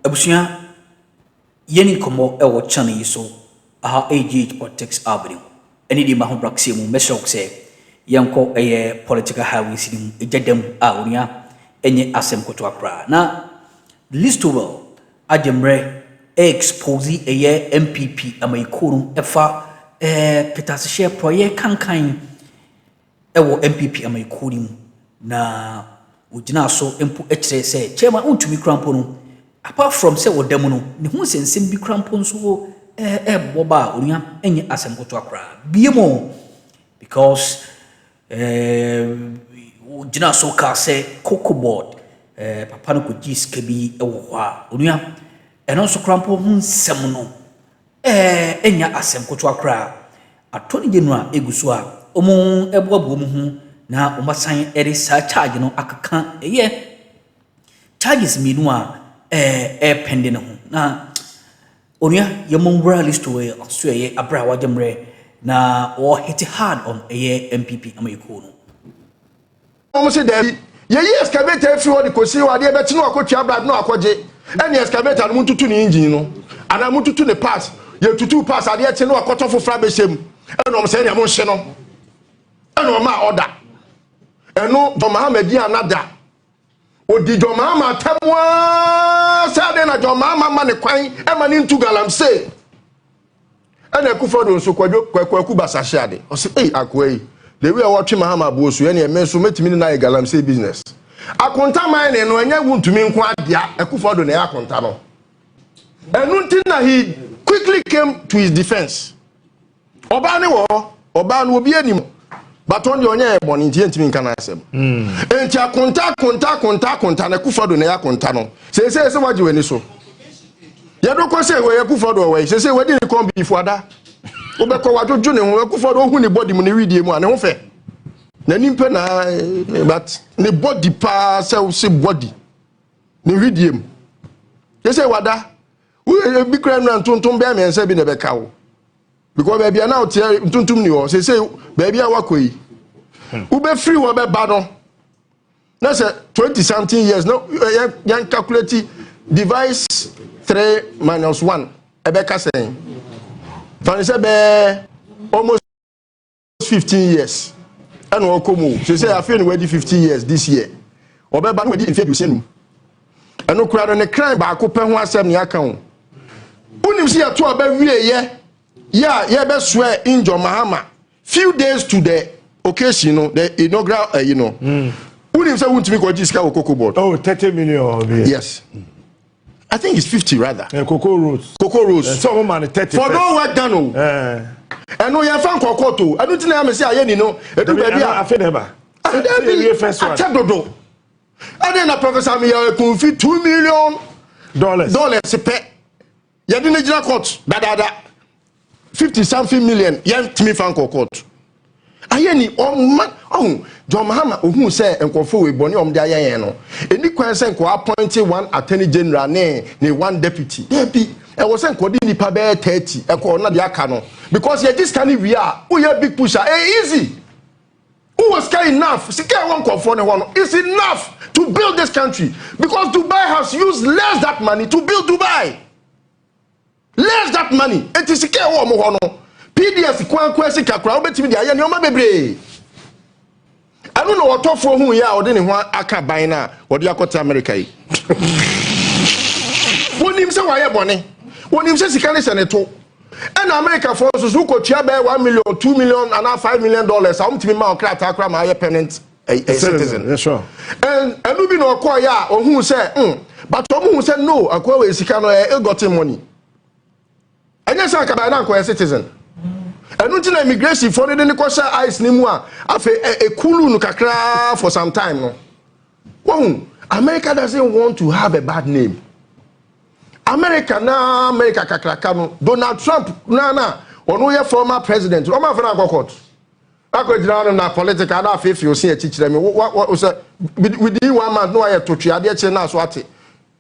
Abusia yeni komo ewo channel yi so aha AGH Politics Avenue eni di maho braxie mu mesok se yanko eye political highway sidim ejedam a onia enye asem koto akra na listowel ademre expose eye MPP amaikuru efa Peter share project kankan ewo MPP amaikuru mu na ugina so empu ekire se chairman untumi krampo no apart from say wodam no ne hu sensem bi krampo nso boba onia enye asem koto akra biemo because ugina so ka say Cocobod papa no ko jiske bi ewo ha onia eno so krampo hu nsem no enya asem koto akra atoni genua eguso a omo eboabo mu hu na umasan eri sa charge no akaka charges minu a pending ho na onia yemombra list we so abra wajemre na o hit hard on MPP amayiko no almost there ye excavator fi wodi kosi wade be ti no akotwa abra no akoje any excavator no mututu ni engine no ana mututu ne pass ye tutu pass ade ti no akoto fofra be sem eno mo se ne mo hye no eno ma order eno do Muhammad anada odi do Muhammad tamwa sade na do Muhammad ne kwan e ma ni ntu galamse ena kufodo nso kwaku basahye ade o se akwai the way what Muhammad bo so ene me so metimi na galamse business akonta man ne no anya wuntumi nko adia akufodo na akonta no enu ntina he quickly came to his defense oba ne wo oba no obi anim but on the onye eboni nti ntimi nka na asem enti akonta na kufodo na akonta no se waji weni so ya do ko se we kufodo we se wadi ni kon bi fuada obekọ wajojo ne ho kufodo ohu ni body mu ne widie mu ane ho fe na nimpe na but ne body pa se body ne widie mu se wada we bi kran na tonton be me nsa bi ne be kawo because baby na o tie tonton ni o se baby a wakoyi ube free wo be ba no na say 20 something years no yan calculate device 3 minus 1 ebe ka sen fan say be almost 15 years and o komo say I feel we 15 years this year obe ba no we di fedu senu eno kura no crime ba ko pe ho asem ni aka ho unim si ato aba wie ye be swear in John Mahama few days to the occasion, the inaugural, unim say wuntimi ko jiska o Cocobod. Oh, 30 million. Yes. I think it's 50 rather. Cocoa Rose. Some man 30. For no work done. And no ya fan kokoto. I don't think I say aye ni no. E do baby a afi neba. I check dodo. And then professor me ya fit $2 million dollars pe. Ya di na court. Dada 50 something million. Ya timi fan kokoto. Ayeni John Mahama ohun say enkofo we boni om de ayen no eni kwan say enko appoint one attorney general ne one deputy e was enko di nipa be 30 enko na de aka no because ye this kind we are who ye big pusher easy who was kind enough sika one confront ne one is enough to build this country because Dubai has used less that money to build Dubai less that money it is sika wo mo no PDS kwasi kakra obetimi de aye ne oma bebre I don't know what for who ya odi ne ho aka ban na odi akota America yi wonim se waye bone wonim se sika ne seneto and America for so ko tua be 1 million 2 million and $5 million amtimi ma okra ta akra ma aye permanent a citizen. Yes, sure. And enu bi no call ya ohun se but ohun se no akwa we sika no e got money anya se aka ba na akwa citizen. And until immigration for the question ice nimua afe ekulu no kakra for some time no. Well, America doesn't want to have a bad name. America kakra no Donald Trump na ono ye former president. O ma fana court. Akọ na political na afi o se chichire me what say within 1 month no aye to twa de na so ate.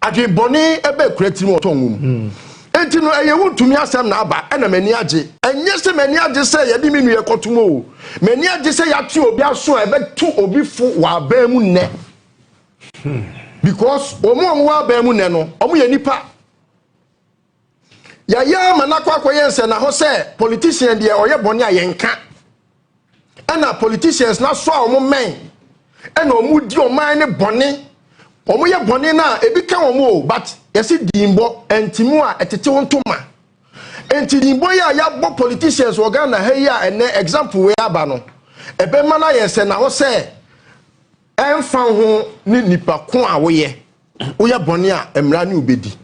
Adwe boni ebe kurati mu otonwum. Enti no eye wuntumi asem na aba na mani age enye se mani age se ye di minu ye kotomo mani age se ya tu obi aso ebe tu obi fu wa ba mu ne because omo wa ba mu ne no omo ye nipa ya manakwa koyense na ho se politician de oye bone ayenka ana politicians na so a men ana omudi oman ne bone omoye bone na ebi ka omo but yesi dimbo entimu a etete wontoma enti dimbo ya bo politicians oga na he ya ene example we aba no ebe mana yense na ho se emfa ho ni nipa ko a woye bone a emra ne obedi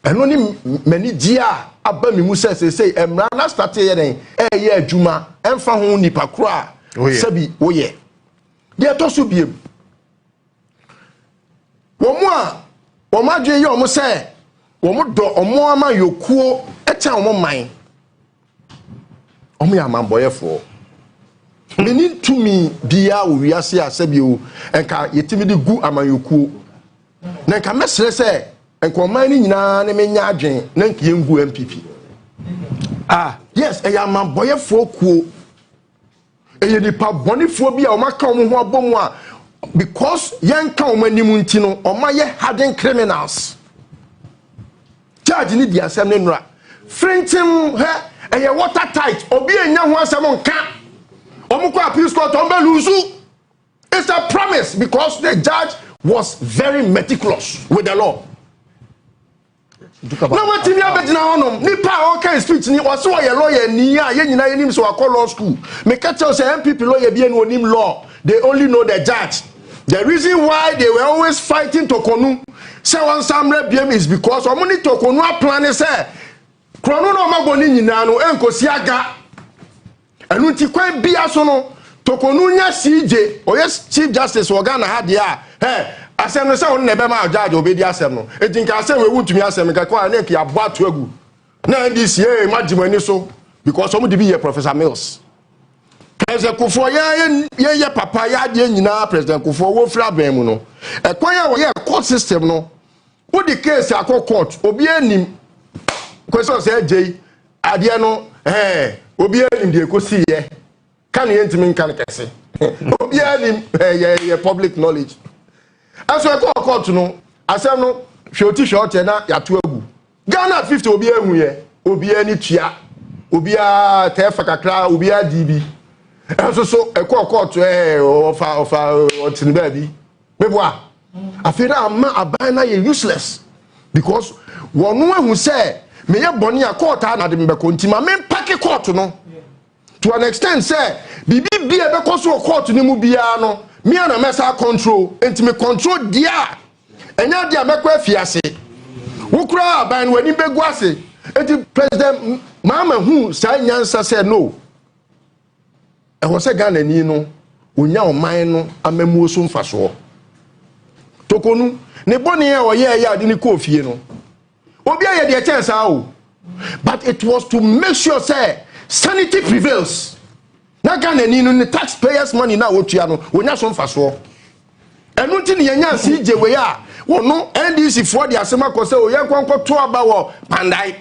eno ni mani dia aba mi mu say emra na start ye den ye adwuma emfa ho nipa kro a sabi woye de to so biem wo ma dwe ye o mo say wo mo do omo ama yokuo echa omo man omo ya mamboyefo meni tumi bia wo wiase asabi o enka yetimi de gu ama yokuo na enka mesere say enkoman ni nyina ne menya adwen na nkiye ngu MPP yes eya mamboyefo kuo eye nipa bonifo bia o maka o ho abomu a because yanka o manimu nti no o ma ye hardened criminals charge ni dia asem ne nura frentim he eye watertight obi enya ho asem nka omukọ appeal court on be luzu. It's a promise because the judge was very meticulous with the law. No what me abegina honom nipa o kan speech ni o so ye lawyer ni a ye nyina ye nim so akọ law school me ka tell say MPP lawyer bi enu onim law they only know the judge. The reason why they were always fighting Tokonu say one samre biem is because omuni Tokonu plan say krono no magoni nyina no enkosi aga enu ti kwan bia so no Tokonu nya CJ o yes Chief Justice Ogana ha dia asem no say on na be ma judge obedi asem no etinka asem we Wontumis asem ka kwa na ki abo ato agu na ndc imagine so because some dey be Professor Mills President Kufo ye papa ya de nyina President Kufo wo fra ban mu no kwan ya wo ye court system no wo the case akọ court obi anim question say jey ade no obi anim de ekosi ye kan ye ntimi kan kese obi anim ye public knowledge aso ekọ court no asem no hwoti hwote na yato agu Ghana 50 obi ehu ye obi ani tua obi a tefa kakra obi a DB so ekọ court ofa otini ba bi meboa afira ama aban na ye useless because wonu ehu say me ye boni a court na de mbeko ntima me pack court no to an extent say bibi bia be koso court ni mu bia no me na mesa control enti control dia enya dia mekwa afiase wukura aban wani begu ase enti president mama hu sa nyansa say no e ho se Ghana ni no onya oman no amamu so mfaso Tokonu ne boni e oye ya de ni kofie no obi aye de chance o but it was to make sure say sanity prevails na Ghana ni no taxpayers money na wotua no onya so mfaso enu nti ne yanya CJ we a wo no NDC for the asema ko say o ye kwanko to aba wo pandai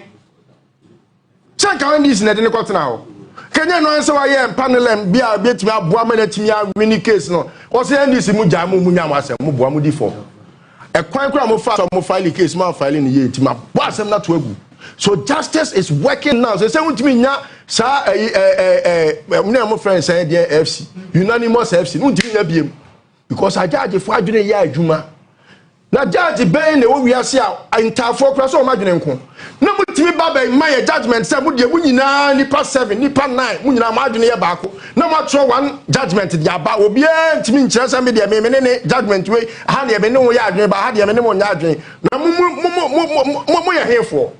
check how NDC na de ne kwotena ho Kenya no say wa ye panelem bia betimi aboa manatimi a win case no o say NDC mu jamu mu nyam asem mu boa mu di for e kwan kura mo fa so mo file case ma file ni ye tima bo asem na to agu. So justice is working now. So say untimi nya sa mo friends say the FC unanimous FC untimi nya biem because a judge for adwene ya adwuma na judge ben na wo wiase a intafo kra so madwene nko na mutimi baba my judgment say mu de mu nyina nipa 7 nipa 9 mu nyina madwene ya baako na ma tro one judgment dia ba obi ntimi nkyere say me de me ne judgment we ha de me ne wo ya adwene ba ha de me ne mo nya adwene na mu ya hefo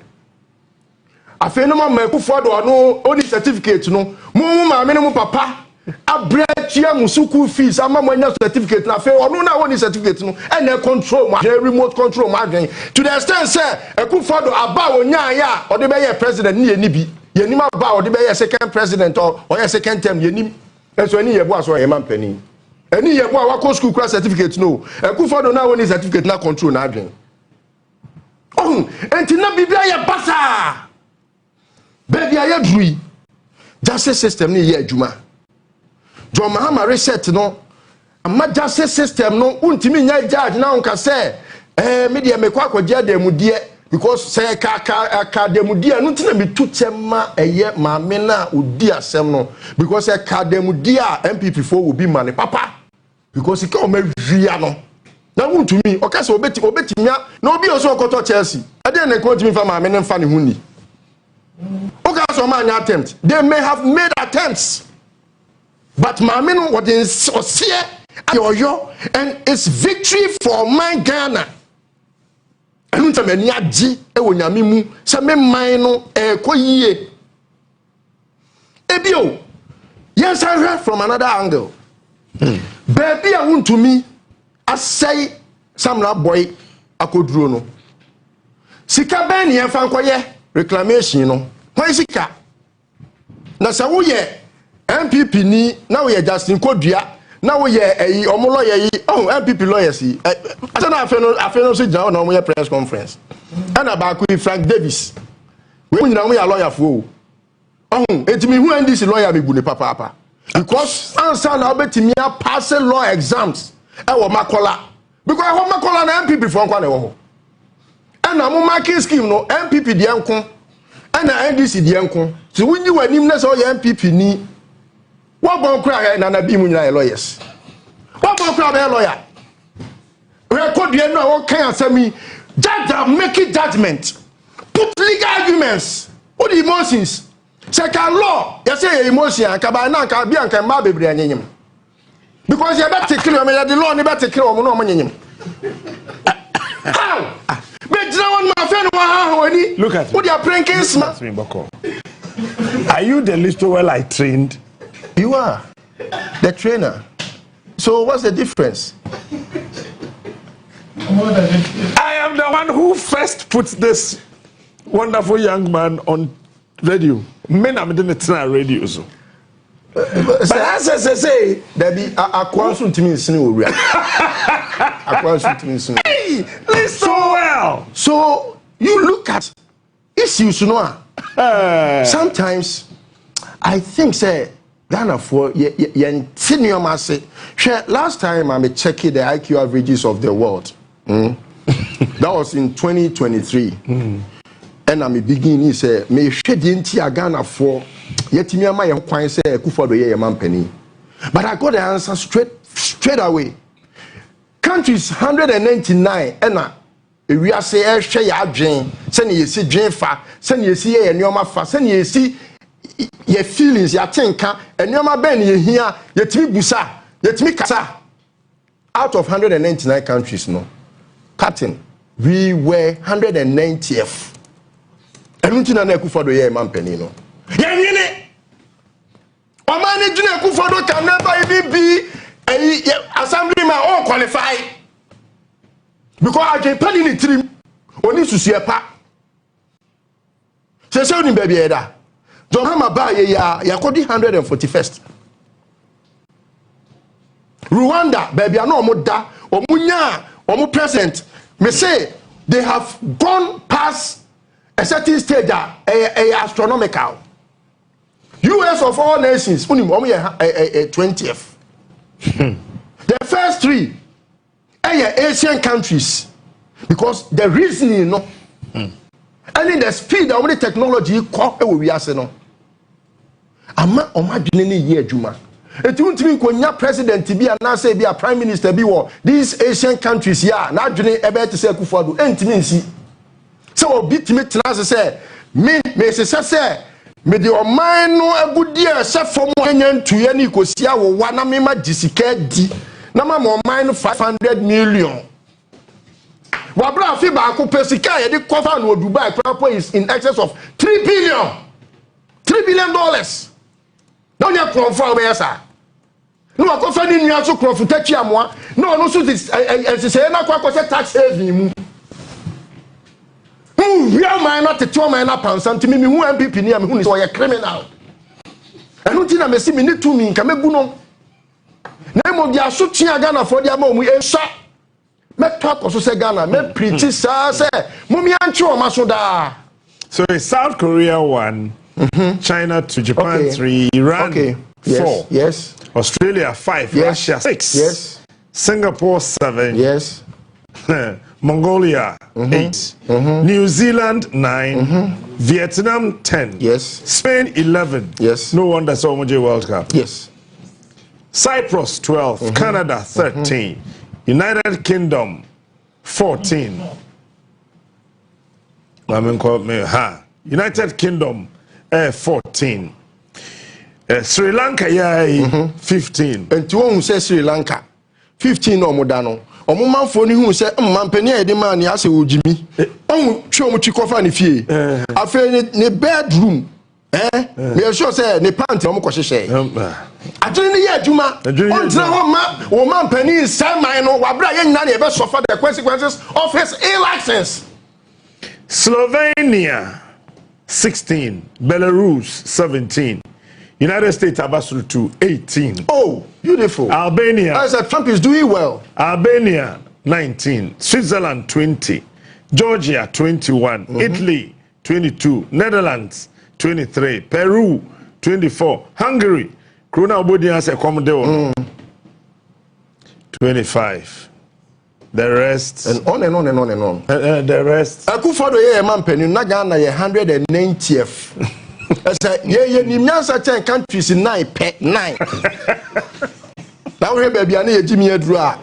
afi no ma Kufo do no oni certificate no mu ma me ne mu papa abretia musuku fees ama mo nya certificate na fe onu na oni certificate no and control ma remote control ma adwen to the extent say Kufo do aba onya ya o de be ye president ni eni bi ye nim aba o de be ye second president or ye second term ye nim enso eni ye bo aso ye man pani eni ye bo a wa school class certificate no Kufo do na oni certificate na control na adwen enti na bibia ye basa baby aye drui justice system ni ye adwuma John Mahama reset no ama justice system no untimi nya judge na onka say me de me kwa kwagye da mu de because say akademudia no tina me tutema eye maame na odi asem no because say akademudia MPP for will be money papa because he come wia no na Wontumi okay say obeti mia na obi oso okoto Chelsea e dey na Wontumi fa maame ne fa ne huni okay so man attempt they may have made attempts but maame no what in osiye ayoyo and it's victory for my Ghana. Anu ntame ni agi e wo nyame mu se me man no koyie ebio yes I heard from another angle baby a Wontumi asai samra boy akoduro no sika ben ne yemfa nkoye reclamation no hwan sika na se wo ye MPP ni na wo ye Justin Kodua na wo ye eyi omolo ye yi MPP lawyers yi asana afeno so jaw na mo ye press conference ana ba ko Frank Davis we nyina mo ya lawyer fo etimi hu ndc lawyer me bu ne papa because answer na obetimi pass law exams e wo makola because wo makola na MPP fo nkwa na wo ho ana mo marking scheme no MPP de enko ana NDC de enko so wunyi wanim na so ye MPP ni wo bon kra na bi mu nyina lawyers wo bon kra be lawyer record you know what kind of semi judge make judgment put legal arguments what the emotions second law you say emotion ka ba na ka bia nka ma bebre anyem because you better clear me the law ni better clear o no anyem how but now one my friend wa look at what they are pranking smart. Are you the least well I trained? You are the trainer. So what's the difference? I am the one who first put this wonderful young man on radio. Men am in the radio so. But as I say, there be a question to me in a question to me. Hey, listen well. So you look at issues, you know. Sometimes I think say Ghana for senior mass. Last time I'm checking the IQ averages of the world. That was in 2023. And I'm beginning say me shedinti Ghana for yetimi ama ye kwan say Kufuor ye man penny. But I got the answer straight away. Countries 199 and we are say hwe ya adwen se ne yesi dwen fa se ne yesi ye nneoma fa se ne yesi ye feelings ya tenka nneoma ben ye hia yetimi busa yetimi kasa out of 199 countries no captain we were 190th enuntina na Kufuor ye man penny no ye nwene o man ni dwene Kufuor can never even be a assemblyman or qualify. Because I can penny in the trim, only to see a pa. Say, so, baby, Eda. John Hammer by ya 141st. Rwanda, baby, I know Moda, or Munya, or more present. Me say they have gone past a certain stage, a astronomical. US of all nations, only 20th. The first three. Asian countries because the reason you know and in the speed of the technology we are saying no ama omadwene ne ye adwuma etuntimi nkonya president bi ana say be a prime minister bi wo these Asian countries ya na adwene ebe te say Kufuor entimi nsi so obi timi tena say me say me de oman no agudi a se fom anya ntuye ni kosia wo wa na me ma gisika di na ma mo mine 500 million wabra fi ba ko pesika ye de cover no Dubai crap is in excess of 3 billion dollars na onya crofo be yesa no akofa ni nua so crofo tachi amoa no no so say na kwa say tax saving mu we are mine not to my na pound something me who MPP ni am who is so criminal enu ti na me si me ni to me nka megu no na mo dia so tua Ghana for dia ma mu ensa me talk so say Ghana me preach say mo mi anche o maso da. So South Korea 1, China to Japan 3, Iran 4, yes, Australia 5, yes. Russia 6, yes, Singapore 7, yes, Mongolia 8, New Zealand 9, Vietnam 10, Yes. Spain 11. Yes. No wonder so much World Cup. Yes. Cyprus 12, Canada 13, United Kingdom 14. United Kingdom 14. Sri Lanka 15. And to who says Sri Lanka 15 or Modano. Or man for who said, Mampenia, the man, yes, Jimmy. Oh, show me Chikofa and fee. I feel in a bedroom. Me sure say ne panty omo ko hwehwe adwene ne ya adwuma ontra ho ma wo man pani san man no wabra ye nyina na e be suffer the consequences of his ill actions. Slovenia 16, Belarus 17, United States Abasuru 2 18. Oh, beautiful. Albania, I said Trump is doing well. Albania 19, Switzerland 20, Georgia 21, Italy 22, Netherlands 23, Peru 24, Hungary, Corona Obodian se come 25. The rest and on and on and on and on. The rest. Akufo do ye man penu na Ghana ye 190th. I said ye nimnyansa 10 countries 9 pe 9. Now we baby ani ye Jimmy Edru a.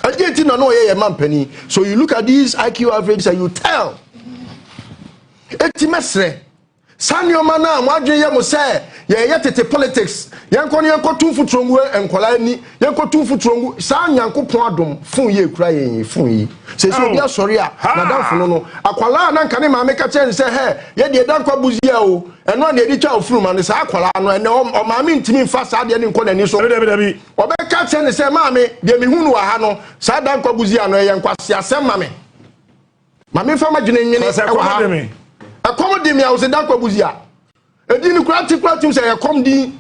Argentina no ye man penny. So you look at these IQ averages and you tell. Etimesre sanyo mana mwadwe ye mo say ye tete politics yanko ne yanko tu futrongu enkola ni yanko tu futrongu sa nyankopon adom fun ye kura ye fun yi se so bia sori a na danfo no akwala na nka ne ma me ka chen say he ye de dankwa buzia o eno na edi twa ofuruma ne sa akwala no ene o ma me ntimi mfa sa de ne nko na ni so dabi obe ka chen say ma me de me hunu wa ha no sa dankwa buzia no ye nkwase asem ma me fa ma dwene nwene e wa ha a comedy me I was a danko buzia. A din cratim say a comedy.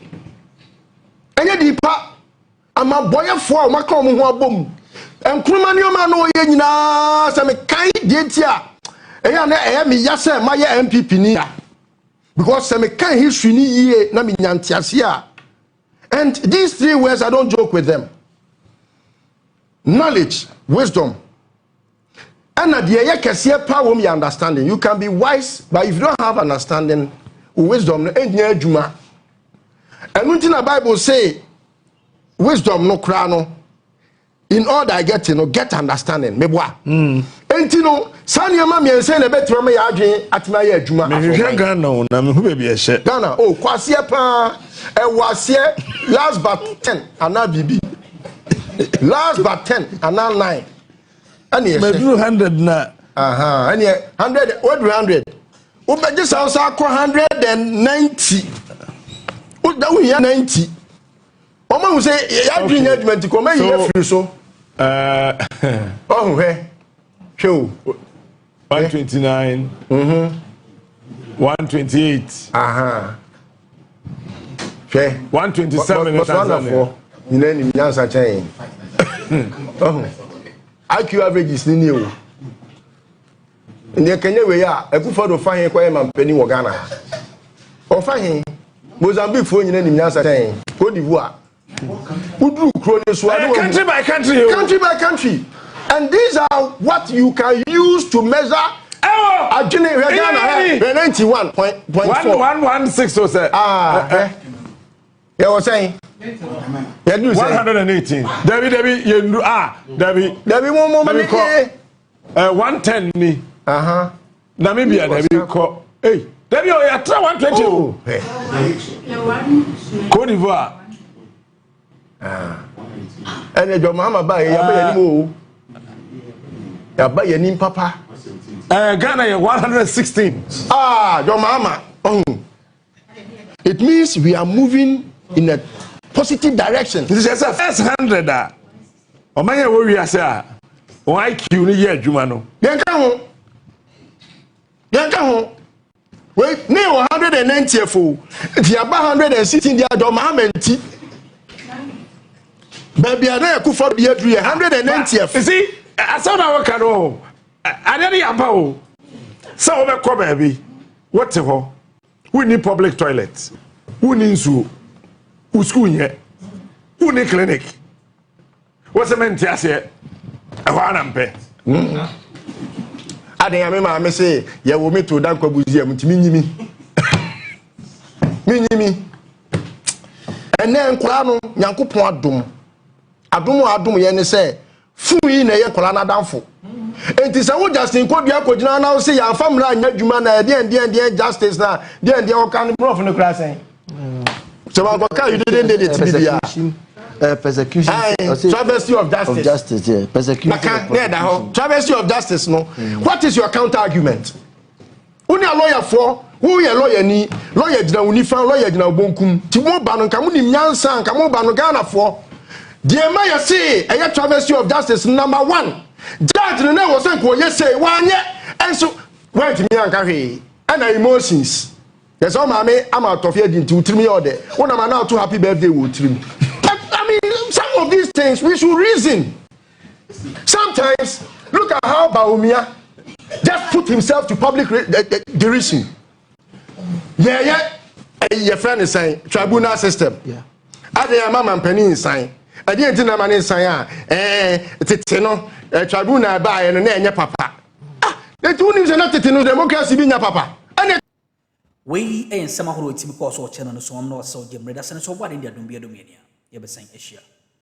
Anya di pa ama boy for makom ho abom. En krumani ma no ye nyina se me kan die tia. Eya na me yase ma ye MPP ni. Because se me kan history ni ye na me nyantiase a. And these three words I don't joke with them. Knowledge, wisdom, and at the year power me understanding. You can be wise, but if you don't have understanding, wisdom no enye adwuma. And until the Bible say wisdom no krano. In order I get get understanding. Meboa. Entino sanyama me say na betima me adwen atima ye adwuma. Me Ghana na me hu be be ehye. Ghana oh kwase pa e wase last but 10 ana bibi. Last but 10 ana 9. Ani Me do 100 na. Ani 100 what 100? O be just also 190. O da we 90. O ma say ya dream judgment ko me ye free so. Oh he. Show 129. 128. 127 in Tanzania. You know ni nyansa chen. IQ average is ni o. Ndi Kenya we ya Akufo do fahin kwa ma mpani wo Ghana. O fahin Mozambique fo nyina ni nyansa chen. Cote d'Ivoire. Udru kro ni so country by country. Country by country. And these are what you can use to measure Ghana 91.4 116 say. You was saying 118. Debbie you Debbie one 110 ni. Namibia Debbie ko. Hey, Debbie you try 120. Oh. Cote d'Ivoire. And your mama buy ya buy ya papa. Ghana 116. Your mama. It means we are moving in a positive direction. This is a first 100 da. O man wo wi ase a. O IQ ni ye adwuma no. Yanka ho. Wait, me 190 fo. If about 116 dia do mahamenti. Baby ana Akufo be adru 190. You see, I saw that work no. I dey yamba o. So we come baby. What ho? We need public toilets. We need nsuo. We school here. We need clinic. What's the main here? Wanampe. I didn't remember say, you will meet to Danko Museum to Minimi. And then Kurano, Yanko Poadum. Adum Yen say, Fui na Kolana Danfo. And this I would just in Kodia now say, your family and Yajumana, dear justice now, dear can bro from the class. So you didn't do it. Persecution. Travesty of justice. Yeah. Persecution. Travesty of justice, no. What is your counter argument? Who are lawyer for? Who are lawyer ni? Lawyer jina unifa, lawyer jina ubonkum. Timo bano kamu ni myansa, kamu bano Ghana for. Dear Maya say, a travesty of justice number 1. Judge no was saying, yes say, one yet, and so went to me and emotions. Yes, oh, mammy, I'm out of here into 3 order. When am I now too happy birthday with 3? I mean, some of these things we should reason. Sometimes, look at how Baumia just put himself to public derision. Your friend is saying tribunal system. Yeah. I did mama and penny sign. I didn't know man sign. Tribunal by and then papa. The two news are not democracy being your papa. We ain't some who it's because or channel so I'm not so dim. That's so what in the Dumbia Dominia. You ever saying Asia.